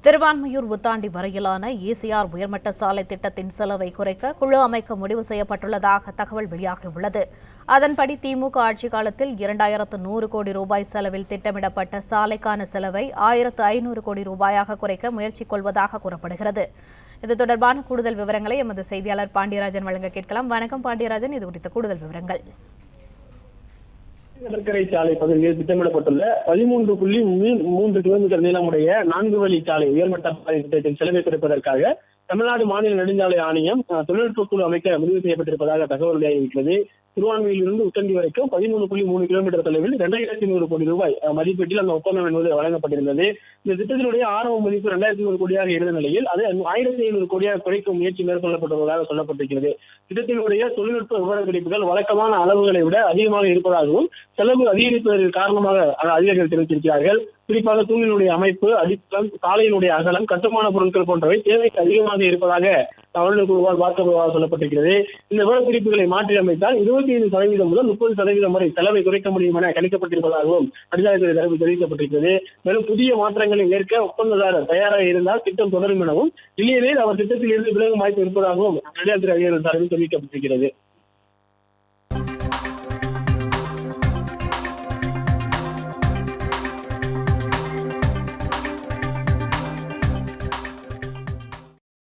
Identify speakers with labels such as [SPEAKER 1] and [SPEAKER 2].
[SPEAKER 1] திருவான்மியூர் உத்தாண்டி வரையிலான ஈசிஆர் உயர்மட்ட சாலை திட்டத்தின் செலவை குறைக்க குழு அமைக்க முடிவு செய்யப்பட்டுள்ளதாக தகவல் வெளியாகியுள்ளது. அதன்படி திமுக ஆட்சிக் காலத்தில் 2100 கோடி ரூபாய் செலவில் திட்டமிடப்பட்ட சாலைக்கான செலவை 1500 கோடி ரூபாயாக குறைக்க முயற்சிக் கொள்வதாக கூறப்படுகிறது. இது தொடர்பான கூடுதல் விவரங்களை எமது செய்தியாளர் பாண்டியராஜன் வழங்க கேட்கலாம். வணக்கம் பாண்டியராஜன், இது குறித்த கூடுதல் விவரங்கள்.
[SPEAKER 2] கடற்கரை சாலை பகுதியில் திட்டமிடப்பட்டுள்ள 13.3 கிலோமீட்டர் நீளமுடைய 4 வழி சாலை உயர்மட்ட பாதை திட்டத்தில் செலவை குறைப்பதற்காக தமிழ்நாடு மாநில நெடுஞ்சாலை ஆணையம் தொழில்நுட்ப குழு அமைக்க முடிவு செய்யப்பட்டிருப்பதாக தகவல் வெளியாகியுள்ளது. திருவான்மியூரிலிருந்து உத்தண்டி வரைக்கும் 13.3 கிலோமீட்டர் தொலைவில் 2100 கோடி ரூபாய் மதிப்பீட்டில் அந்த ஒப்பந்தம் என்பது வழங்கப்பட்டிருந்தது. இந்த திட்டத்தினுடைய ஆரம்ப மதிப்பு 2100 கோடியாக இருந்த நிலையில் அது 1500 கோடியாக குறைக்கும் முயற்சி மேற்கொள்ளப்பட்டுள்ளதாக சொல்லப்பட்டிருக்கிறது. திட்டத்தினுடைய தொழில்நுட்ப விவரக்குறிப்புகள் வழக்கமான அளவுகளை விட அதிகமாக இருப்பதாகவும் செலவு அதிகரிப்பதற்கு காரணமாக அதிகாரிகள் தெரிவித்திருக்கிறார்கள். குறிப்பாக தூணினுடைய அமைப்பு, அடித்தளம், சாலையினுடைய அகலம், கட்டுமான பொருட்கள் போன்றவை தேவைக்கு அதிகமாக இருப்பதாக தொழில்நுட்ப குழுவால் பார்க்கப்பட்டதாக சொல்லப்பட்டிருக்கிறது. இந்த விவரக்குறிப்புகளை மாற்றி அமைத்தால் 25% முதல் 30% வரை செலவை குறைக்க முடியும் என கணிக்கப்பட்டிருப்பதாகவும் நெடுஞ்சாலைத்துறை தரப்பில் தெரிவிக்கப்பட்டிருக்கிறது. மேலும் புதிய மாற்றங்களை ஏற்க ஒப்பந்ததாரர் தயாராக இருந்தால் திட்டம் தொடரும் எனவும், இல்லையெனில் அவர் திட்டத்தில் இருந்து விலகும் வாய்ப்பு இருப்பதாகவும் நெடுஞ்சாலைத்துறை அதிகாரிகள் தரப்பில் தெரிவிக்கப்பட்டிருக்கிறது.